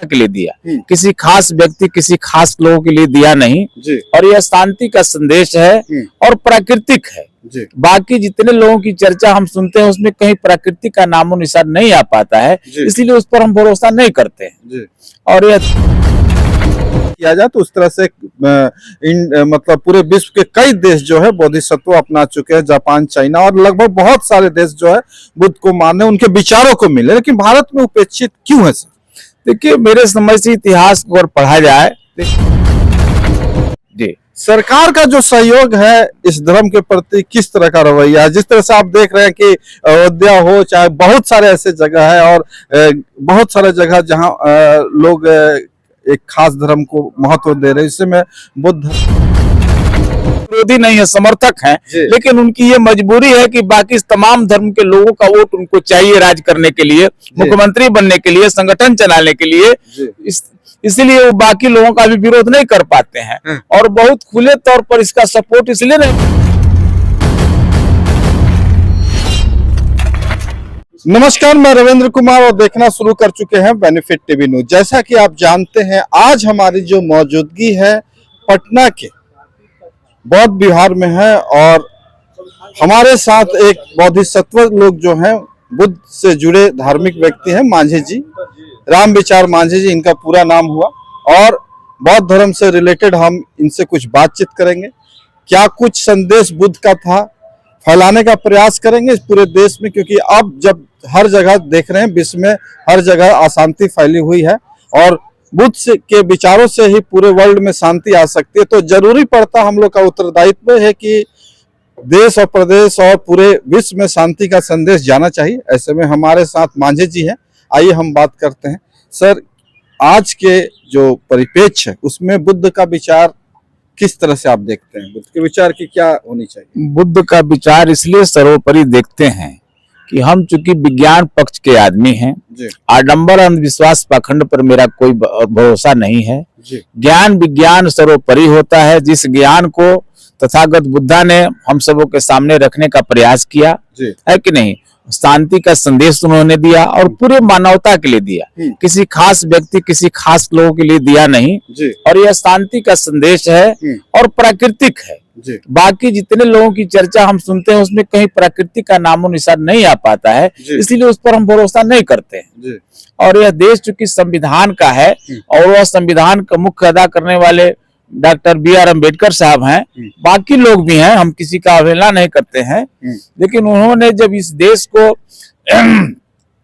के लिए दिया, किसी खास व्यक्ति किसी खास लोगों के लिए दिया नहीं जी। और यह शांति का संदेश है और प्राकृतिक है जी। बाकी जितने लोगों की चर्चा हम सुनते हैं उसमें कहीं प्रकृति का नामो निशान नहीं आ पाता है, इसीलिए उस पर हम भरोसा नहीं करते हैं जी। और यह किया जाए तो उस तरह से मतलब पूरे विश्व के कई देश जो है बोधिसत्व अपना चुके हैं, जापान, चाइना और लगभग बहुत सारे देश जो है बुद्ध को माने, उनके विचारों को मिले, लेकिन भारत में उपेक्षित क्यों है सर? देखिए, मेरे समझ से इतिहास को अगर पढ़ा जाए जी, सरकार का जो सहयोग है इस धर्म के प्रति किस तरह का रवैया है? जिस तरह से आप देख रहे हैं कि अयोध्या हो, चाहे बहुत सारे ऐसे जगह है और बहुत सारे जगह जहां लोग एक खास धर्म को महत्व दे रहे हैं, इसमें बुद्ध विरोधी नहीं है, समर्थक हैं, लेकिन उनकी ये मजबूरी है कि बाकी तमाम धर्म के लोगों का वोट उनको चाहिए राज करने के लिए, मुख्यमंत्री बनने के लिए, संगठन चलाने के लिए, इसलिए वो बाकी लोगों का भी विरोध नहीं कर पाते हैं और बहुत खुले तौर पर इसका सपोर्ट इसलिए नहीं। नमस्कार, मैं रविंद्र कुमार और देखना शुरू कर चुके हैं बेनिफिट टीवी न्यूज। जैसा कि आप जानते हैं, आज हमारी जो मौजूदगी है पटना के बौद्ध विहार में है और हमारे साथ एक बोधिसत्व लोग जो हैं, बुद्ध से जुड़े धार्मिक व्यक्ति हैं, मांझी जी, राम विचार मांझी जी इनका पूरा नाम हुआ और बौद्ध धर्म से रिलेटेड हम इनसे कुछ बातचीत करेंगे। क्या कुछ संदेश बुद्ध का था फैलाने का प्रयास करेंगे इस पूरे देश में, क्योंकि अब जब हर जगह देख रहे हैं विश्व में हर जगह अशांति फैली हुई है और बुद्ध के विचारों से ही पूरे वर्ल्ड में शांति आ सकती है, तो जरूरी पड़ता हम लोग का उत्तरदायित्व है कि देश और प्रदेश और पूरे विश्व में शांति का संदेश जाना चाहिए। ऐसे में हमारे साथ मांझी जी हैं, आइए हम बात करते हैं। सर, आज के जो परिप्रेक्ष्य है उसमें बुद्ध का विचार किस तरह से आप देखते हैं? बुद्ध के विचार की क्या होनी चाहिए? बुद्ध का विचार इसलिए सर्वोपरि देखते हैं कि हम चूंकि विज्ञान पक्ष के आदमी हैं, आडंबर अंधविश्वास पाखंड पर मेरा कोई भरोसा नहीं है। ज्ञान विज्ञान सर्वोपरि होता है, जिस ज्ञान को तथागत बुद्धा ने हम सबों के सामने रखने का प्रयास किया है कि नहीं, शांति का संदेश उन्होंने दिया और पूरे मानवता के लिए दिया, किसी खास व्यक्ति किसी खास लोगों के लिए दिया नहीं और यह शांति का संदेश है और प्राकृतिक है। बाकी जितने लोगों की चर्चा हम सुनते हैं उसमें कहीं प्रकृति का नामो निशान नहीं आ पाता है, इसलिए उस पर हम भरोसा नहीं करते हैं। और यह देश चूंकि संविधान का है और वह संविधान का मुख्य अदा करने वाले डॉक्टर बी.आर. अम्बेडकर साहब हैं, बाकी लोग भी हैं, हम किसी का अवहेलना नहीं करते हैं, लेकिन उन्होंने जब इस देश को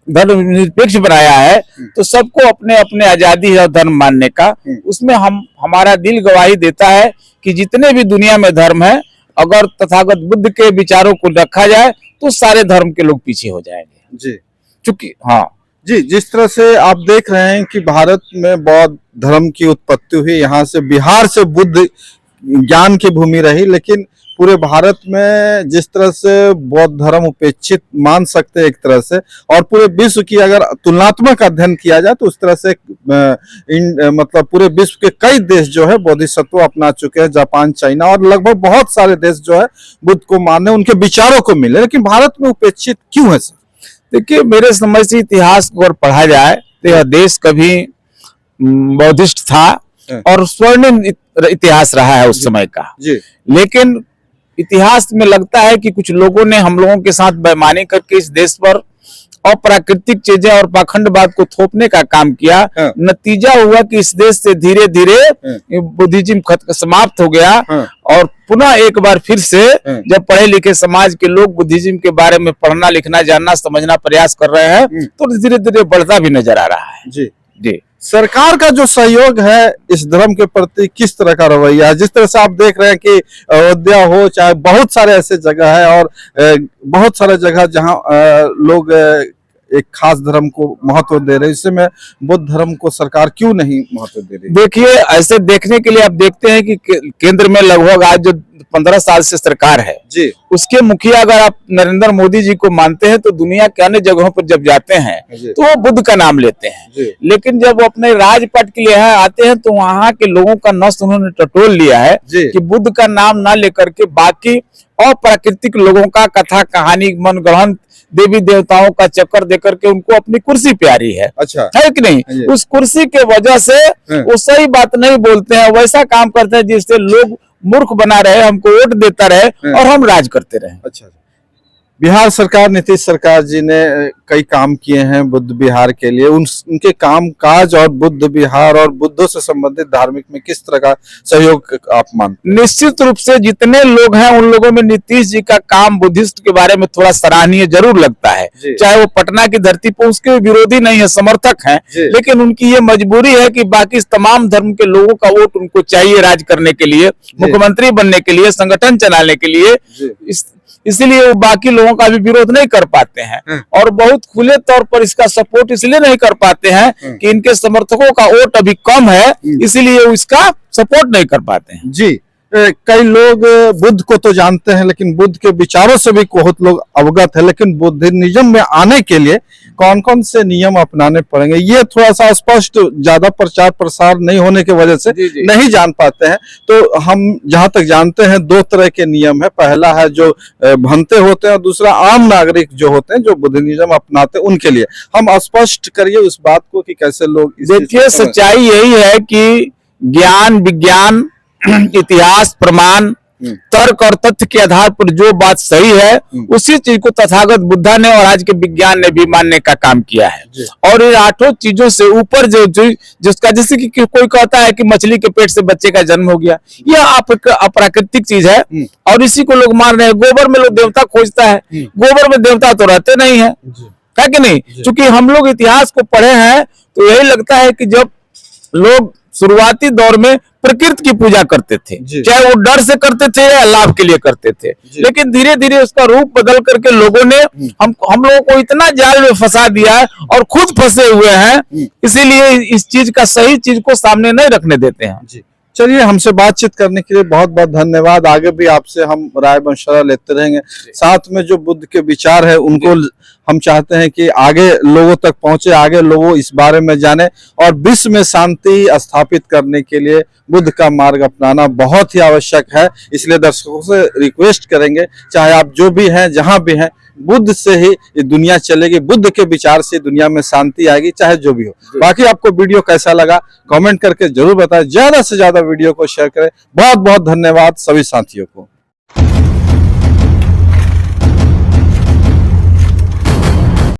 धर्मनिरपेक्ष बनाया है तो सबको अपने अपने आजादी है धर्म मानने का, उसमें हमारा दिल गवाही देता है कि जितने भी दुनिया में धर्म है, अगर तथागत बुद्ध के विचारों को रखा जाए तो सारे धर्म के लोग पीछे हो जाएंगे जी। चूंकि हाँ जी, जिस तरह से आप देख रहे हैं कि भारत में बौद्ध धर्म की उत्पत्ति हुई, यहाँ से बिहार से बुद्ध ज्ञान की भूमि रही, लेकिन पूरे भारत में जिस तरह से बौद्ध धर्म उपेक्षित मान सकते हैं एक तरह से, और पूरे विश्व की अगर तुलनात्मक अध्ययन किया जाए तो उस तरह से मतलब पूरे विश्व के कई देश जो है बोधिसत्व अपना चुके हैं, जापान, चाइना और लगभग बहुत सारे देश जो है बुद्ध को माने, उनके विचारों को मिले, लेकिन भारत में उपेक्षित क्यों है सर? देखिए, मेरे समझ से इतिहास को अगर पढ़ा जाए तो यह देश कभी बौद्धिस्ट था और स्वर्णिम इतिहास रहा है उस समय का, लेकिन इतिहास में लगता है कि कुछ लोगों ने हम लोगों के साथ बेईमानी करके इस देश पर अप्राकृतिक चीजें और पाखंडवाद को थोपने का काम किया। नतीजा हुआ कि इस देश से धीरे धीरे बुद्धिज्म समाप्त हो गया और पुनः एक बार फिर से जब पढ़े लिखे समाज के लोग बुद्धिज्म के बारे में पढ़ना लिखना जानना समझना प्रयास कर रहे हैं तो धीरे धीरे बढ़ता भी नजर आ रहा है। जी, सरकार का जो सहयोग है इस धर्म के प्रति किस तरह का रवैया है? जिस तरह से आप देख रहे हैं कि अयोध्या हो, चाहे बहुत सारे ऐसे जगह है और बहुत सारे जगह जहां लोग एक खास धर्म को महत्व दे रहे हैं, इसमें बुद्ध धर्म को सरकार क्यों नहीं महत्व दे रही? देखिए, ऐसे देखने के लिए आप देखते हैं कि केंद्र में लगभग आज जो 15 साल से सरकार है जी उसके मुखिया अगर आप नरेंद्र मोदी जी को मानते हैं तो दुनिया के अन्य जगहों पर जब जाते हैं जी। तो वो बुद्ध का नाम लेते हैं, जी। लेकिन जब वो अपने राजपाट के लिए यहाँ आते हैं तो वहाँ के लोगों का नस उन्होंने टटोल लिया है जी। कि बुद्ध का नाम ना लेकर के बाकी अप्राकृतिक लोगों का कथा कहानी मनगढ़ंत देवी देवताओं का चक्कर देकर के उनको अपनी कुर्सी प्यारी है। अच्छा है कि नहीं? जी। उस कुर्सी के वजह से वो सही बात नहीं बोलते हैं, वैसा काम करते हैं जिससे लोग मूर्ख बना रहे, हमको वोट देता रहे और हम राज करते रहे। अच्छा, बिहार सरकार नीतीश सरकार जी ने कई काम किए हैं बुद्ध विहार के लिए। उनके काम काज और बुद्ध विहार और बुद्धों से संबंधित धार्मिक में किस तरह का सहयोग आप मानते हैं? निश्चित रूप से जितने लोग हैं उन लोगों में नीतीश जी का काम बुद्धिस्ट के बारे में थोड़ा सराहनीय जरूर लगता है। चाहे वो पटना की धरती पर उसके विरोधी नहीं है, समर्थक हैं, लेकिन उनकी ये मजबूरी है कि बाकी तमाम धर्म के लोगों का वोट उनको चाहिए राज करने के लिए, मुख्यमंत्री बनने के लिए, संगठन चलाने के लिए, इसीलिए वो बाकी लोगों का भी विरोध नहीं कर पाते हैं और बहुत खुले तौर पर इसका सपोर्ट इसलिए नहीं कर पाते हैं कि इनके समर्थकों का वोट अभी कम है, इसीलिए वो इसका सपोर्ट नहीं कर पाते हैं। जी, कई लोग बुद्ध को तो जानते हैं लेकिन बुद्ध के विचारों से भी बहुत लोग अवगत है, लेकिन बुद्धिज्म में आने के लिए कौन कौन से नियम अपनाने पड़ेंगे ये थोड़ा सा स्पष्ट, ज्यादा प्रचार प्रसार नहीं होने की वजह से नहीं जान पाते हैं। तो हम जहां तक जानते हैं 2 तरह के नियम है। पहला है जो भंते होते हैं और दूसरा आम नागरिक जो होते हैं जो बुद्धिज्म अपनाते हैं उनके लिए। हम स्पष्ट करिए उस बात को कि कैसे लोग। देखिए, सच्चाई यही है कि ज्ञान विज्ञान इतिहास प्रमाण तर्क और तथ्य के आधार पर जो बात सही है उसी चीज को तथागत बुद्धा ने और आज के विज्ञान ने भी मानने का काम किया है। और इन 8 चीजों से ऊपर जिसका जैसे कि कोई कहता है कि मछली के पेट से बच्चे का जन्म हो गया, यह अप्राकृतिक चीज है और इसी को लोग मान रहे हैं। गोबर में लोग देवता खोजता है, गोबर में देवता तो रहते नहीं है कि नहीं? क्योंकि हम लोग इतिहास को पढ़े हैं तो यही लगता है कि जब लोग शुरुआती दौर में प्रकृति की पूजा करते थे, चाहे वो डर से करते थे या लाभ के लिए करते थे, लेकिन धीरे धीरे उसका रूप बदल करके लोगों ने हम लोगों को इतना जाल में फंसा दिया है और खुद फंसे हुए हैं, इसीलिए इस चीज का सही चीज को सामने नहीं रखने देते हैं। चलिए, हमसे बातचीत करने के लिए बहुत बहुत धन्यवाद। आगे भी आपसे हम राय मशवरा लेते रहेंगे। साथ में जो बुद्ध के विचार है उनको हम चाहते हैं कि आगे लोगों तक पहुंचे, आगे लोगों इस बारे में जाने और विश्व में शांति स्थापित करने के लिए बुद्ध का मार्ग अपनाना बहुत ही आवश्यक है। इसलिए दर्शकों से रिक्वेस्ट करेंगे, चाहे आप जो भी हैं, जहां भी हैं, बुद्ध से ही ये दुनिया चलेगी, बुद्ध के विचार से दुनिया में शांति आएगी, चाहे जो भी हो। बाकी आपको वीडियो कैसा लगा कमेंट करके जरूर बताएं, ज्यादा से ज्यादा वीडियो को शेयर करें। बहुत बहुत धन्यवाद सभी साथियों को।